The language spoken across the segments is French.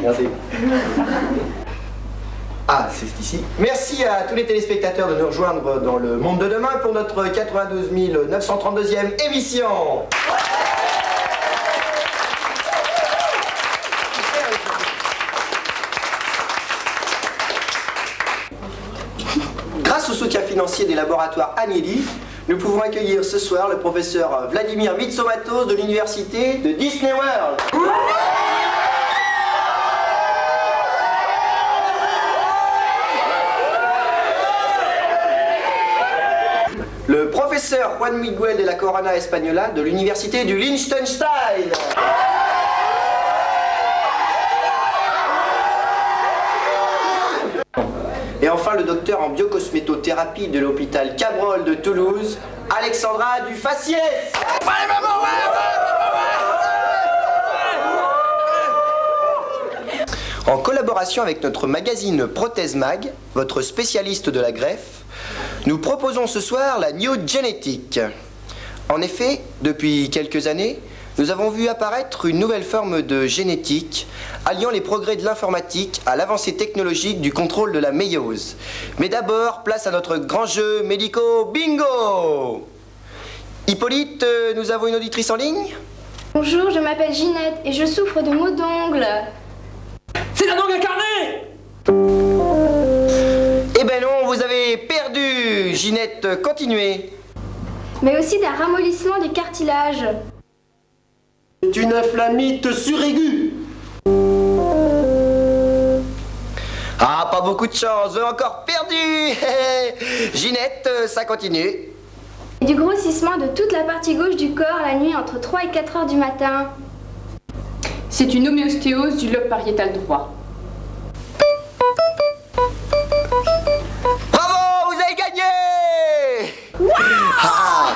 Merci. Ah, c'est ici. Merci à tous les téléspectateurs de nous rejoindre dans le monde de demain pour notre 92 932e émission. Grâce au soutien financier des laboratoires Agnelli, nous pouvons accueillir ce soir le professeur Vladimir Mitsomatos de l'université de Disney World. Le professeur Juan Miguel de la Corona Española de l'université du Liechtenstein. Et enfin le docteur en biocosmétothérapie de l'hôpital Cabrol de Toulouse, Alexandra Dufaciès. En collaboration avec notre magazine Prothèse Mag, votre spécialiste de la greffe, nous proposons ce soir la New Genetic. En effet, depuis quelques années, nous avons vu apparaître une nouvelle forme de génétique, alliant les progrès de l'informatique à l'avancée technologique du contrôle de la méiose. Mais d'abord, place à notre grand jeu médico-bingo. Hippolyte, nous avons une auditrice en ligne? Bonjour, je m'appelle Ginette et je souffre de maux d'ongles. C'est un ongle incarné! Eh ben non, vous avez perdu. Ginette, continuez. Mais aussi d'un ramollissement du cartilage. C'est une inflammite suraiguë. Ah, pas beaucoup de chance, vous avez encore perdu. Ginette, ça continue. Et du grossissement de toute la partie gauche du corps la nuit entre 3 et 4 heures du matin. C'est une homéostéose du lobe pariétal droit. Bravo, vous avez gagné. Ah,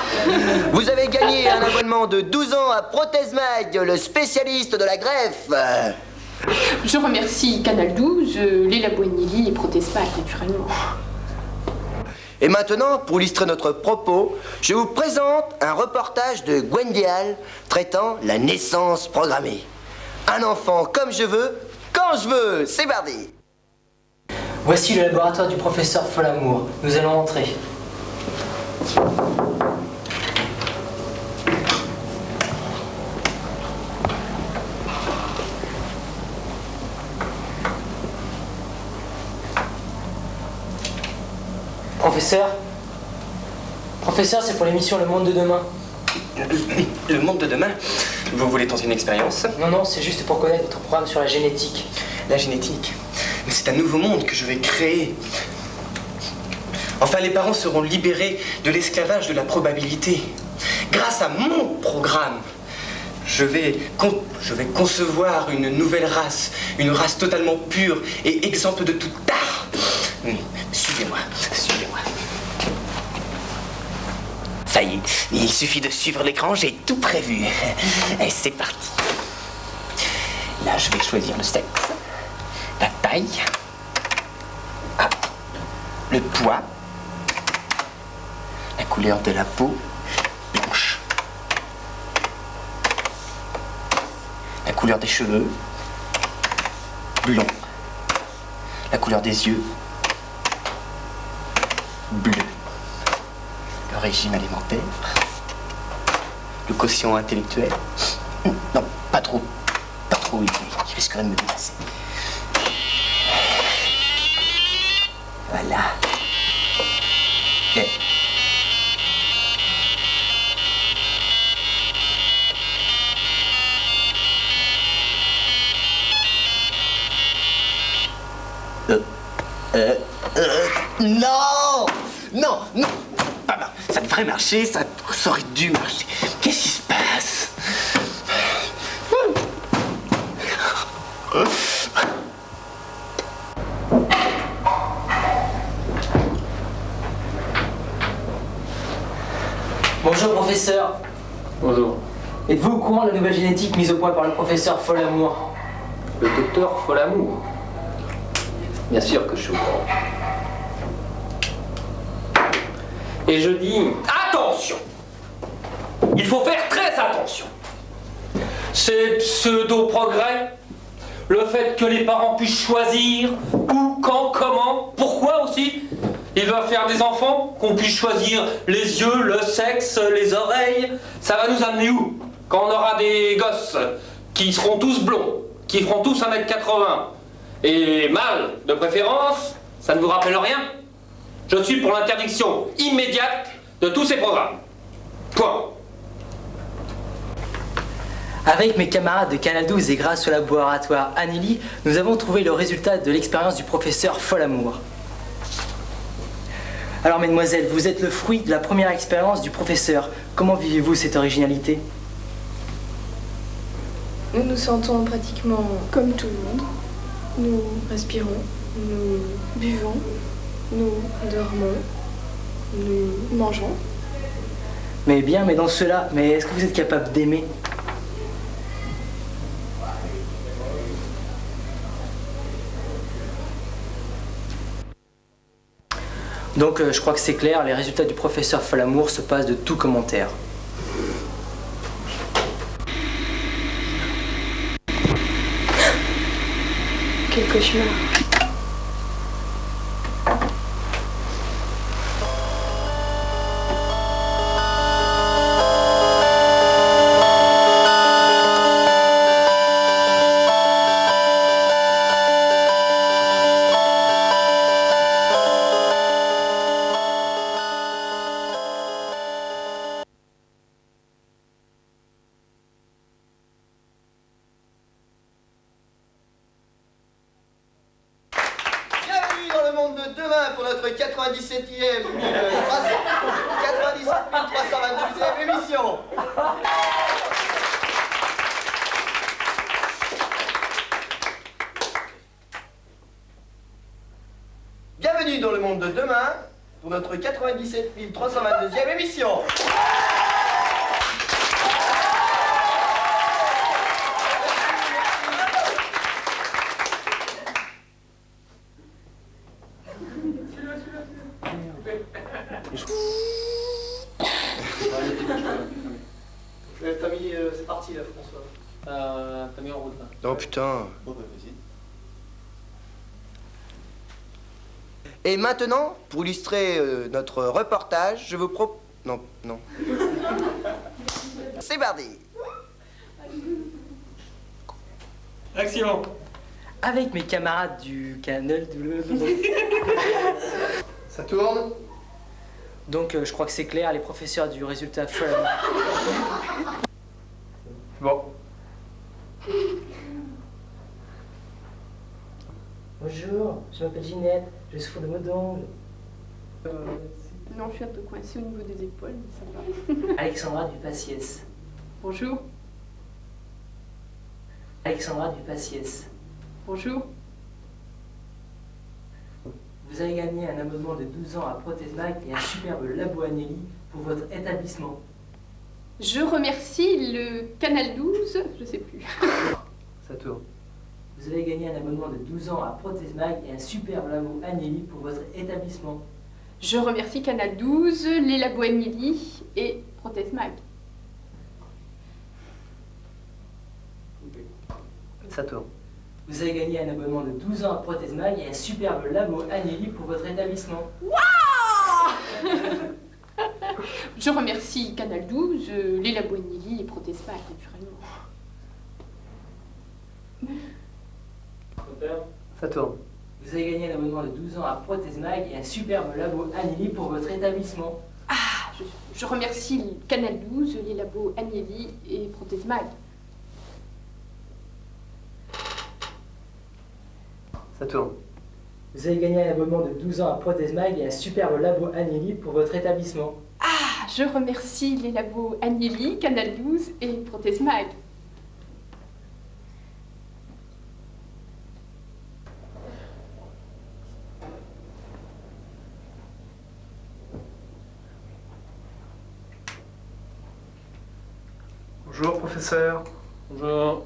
vous avez gagné un abonnement de 12 ans à Prothèse Mag, le spécialiste de la greffe. Je remercie Canal 12, Léla Boignelli et Prothèse Mag, naturellement. Et maintenant, pour illustrer notre propos, je vous présente un reportage de Gwendial traitant la naissance programmée. Un enfant comme je veux, quand je veux, c'est parti. Voici le laboratoire du professeur Folamour. Nous allons entrer. Professeur, c'est pour l'émission Le Monde de demain. Le monde de demain? Vous voulez tenter une expérience? Non, c'est juste pour connaître votre programme sur la génétique. La génétique? Mais c'est un nouveau monde que je vais créer. Enfin, les parents seront libérés de l'esclavage de la probabilité. Grâce à mon programme, je vais concevoir une nouvelle race. Une race totalement pure et exempte de tout art. Suivez-moi. Ça y est, il suffit de suivre l'écran, j'ai tout prévu. Et c'est parti. Là, je vais choisir le sexe, la taille, le poids, la couleur de la peau, blanche, la couleur des cheveux, blond, la couleur des yeux, bleu. Le régime alimentaire, le quotient intellectuel, non, pas trop élevé, je risquerais de me dépasser. Voilà. Et... Non, papa, ça devrait marcher, ça aurait dû marcher. Qu'est-ce qui se passe? Bonjour, professeur. Bonjour. Êtes-vous au courant de la nouvelle génétique mise au point par le professeur Folamour? Le docteur Folamour. Bien sûr que je suis au courant. Et je dis attention! Il faut faire très attention. Ces pseudo-progrès Le fait que les parents puissent choisir où, quand, comment, pourquoi aussi. Ils veulent faire des enfants, qu'on puisse choisir les yeux, le sexe, les oreilles. Ça va nous amener où? Quand on aura des gosses qui seront tous blonds, qui feront tous 1m80, et mâles de préférence, ça ne vous rappelle rien? Je suis pour l'interdiction immédiate de tous ces programmes. Point. Avec mes camarades de Canal 12 et grâce au laboratoire Anneli, nous avons trouvé le résultat de l'expérience du professeur Folamour. Alors mesdemoiselles, vous êtes le fruit de la première expérience du professeur. Comment vivez-vous cette originalité? Nous nous sentons pratiquement comme tout le monde. Nous respirons, nous buvons, nous dormons, nous mangeons. Mais bien, mais dans cela, mais est-ce que vous êtes capable d'aimer? Donc je crois que c'est clair, les résultats du professeur Folamour se passent de tout commentaire. Quel cauchemar. Bienvenue dans le monde de demain pour notre 97e 322e émission. Bienvenue dans le monde de demain pour notre 97 322e émission. T'as mis, c'est parti là, François. T'as mis en route là. Oh putain. Bon bah vas-y. Et maintenant, pour illustrer notre reportage, je vous propose... Non, non. C'est parti. Action. Avec mes camarades du Canal... Ça tourne. Donc je crois que c'est clair, les professeurs du résultat Folamour. Bon. Bonjour, je m'appelle Ginette, je souffre de maux d'ongles. Non, je suis un peu coincée au niveau des épaules, mais ça va. Alexandra du Faciès. Bonjour. Alexandra du Faciès. Bonjour. Vous avez gagné un abonnement de 12 ans à Prothèse-Mag et un superbe labo Anneli pour votre établissement. Je remercie le Canal 12, je sais plus. Ça tourne. Vous avez gagné un abonnement de 12 ans à Prothèse-Mag et un superbe labo Anneli pour votre établissement. Je remercie Canal 12, les labos Anneli et Prothèse-Mag. Ça tourne. Vous avez gagné un abonnement de 12 ans à Prothèse-Mag et un superbe labo Anneli pour votre établissement. Je remercie Canal 12, les labos Anneli et Prothèse-Mag, naturellement. Ça tourne. Vous avez gagné un abonnement de 12 ans à Prothèse-Mag et un superbe labo Anneli pour votre établissement. Je remercie Canal 12, les labos Anneli et Prothèse-Mag. Ça tourne. Vous avez gagné un abonnement de 12 ans à Prothèse-Mag et un superbe labo Anneli pour votre établissement. Je remercie les labos Anneli, Canal 12 et Prothèse-Mag. Bonjour professeur. Bonjour.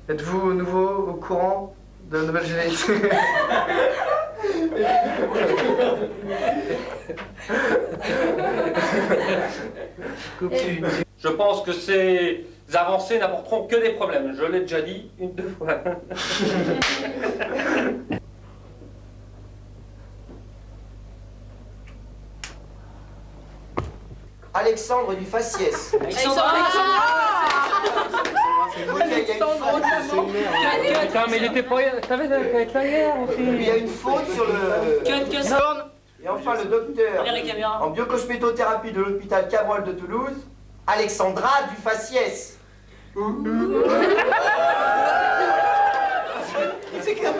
Êtes-vous nouveau au courant de la nouvelle génétique? Je pense que ces avancées n'apporteront que des problèmes. Je l'ai déjà dit deux fois. Alexandre du Faciès. Putain, mais il était pas... T'avais avec la guerre aussi. Il y a une faute sur le... Et enfin le docteur en biocosmétothérapie de l'hôpital Cabrol de Toulouse, Alexandra du Faciès. C'est comme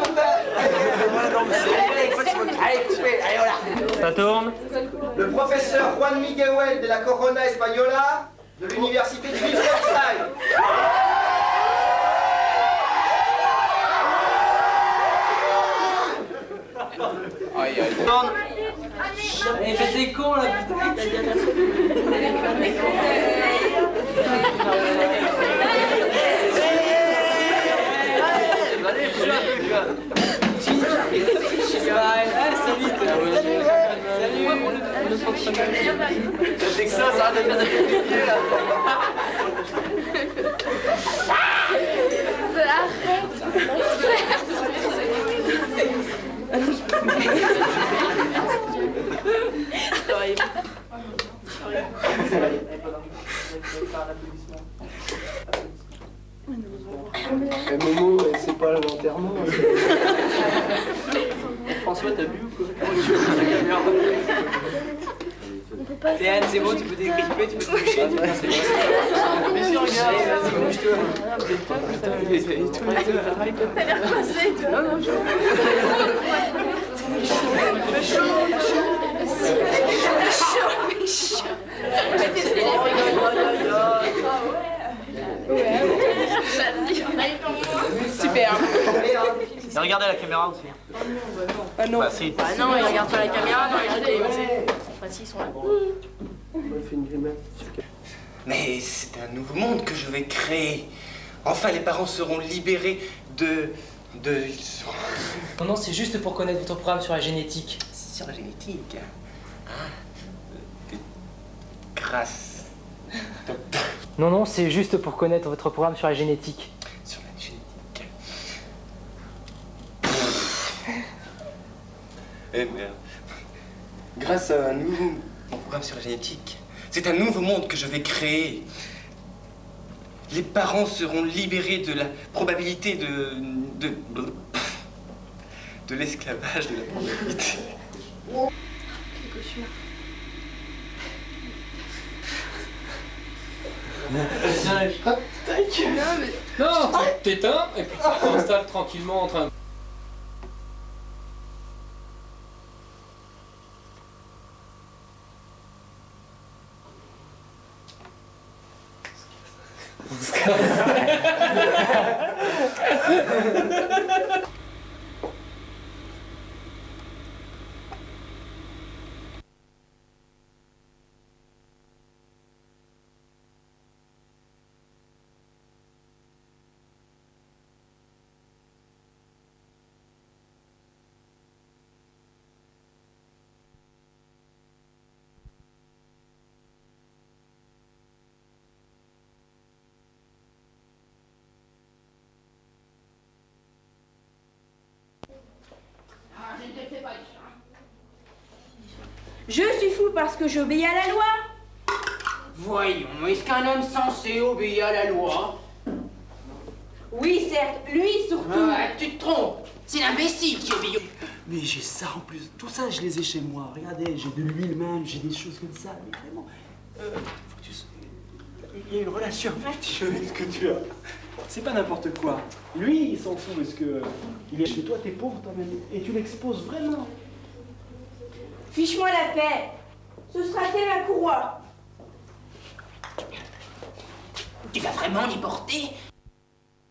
allez, coupez, allez, voilà. Ça tourne. Le professeur Juan Miguel de la Corona Española de l'université de Liechtenstein. Aïe, aïe. Mais faites des cons là, putain. C'est que ça arrête de faire des pieds là. Momo, c'est pas l'enterrement. François, t'as bu ou quoi? Théane, c'est bon, tu peux dégripper, tu peux te coucher. Mais si, regarde, vas-y, bouge-toi. T'as l'air coincé, toi. Non, non, Super. Et regardez la caméra aussi. Ah non. Bah si. Ah non, il regarde pas la caméra, non, il regarde les... Enfin, si, ils sont là. Mais c'est un nouveau monde que je vais créer. Enfin, les parents seront libérés de... Non, non, c'est juste pour connaître votre programme sur la génétique. Sur la génétique. Ah. Grâce. Non, non, c'est juste pour connaître votre programme sur la génétique. Sur la génétique. Eh merde. Grâce à un nouveau programme sur la génétique, c'est un nouveau monde que je vais créer. Les parents seront libérés de la probabilité de l'esclavage, de la probabilité. Non, t'éteins et puis tu t'installes tranquillement en train de... Je suis fou parce que j'obéis à la loi. Voyons, est-ce qu'un homme censé obéit à la loi? Oui, certes, lui surtout. Ah, tu te trompes. C'est l'imbécile qui obéit. Mais j'ai ça en plus. Tout ça, je les ai chez moi. Regardez, j'ai de l'huile même, j'ai des choses comme ça. Mais vraiment, faut que tu... il y a une relation affectueuse que tu as. C'est pas n'importe quoi. Lui, il s'en fout parce que il est chez toi, t'es pauvre toi-même. Et tu l'exposes vraiment. Fiche-moi la paix. Ce sera tel ma courroie. Tu vas vraiment l'y porter?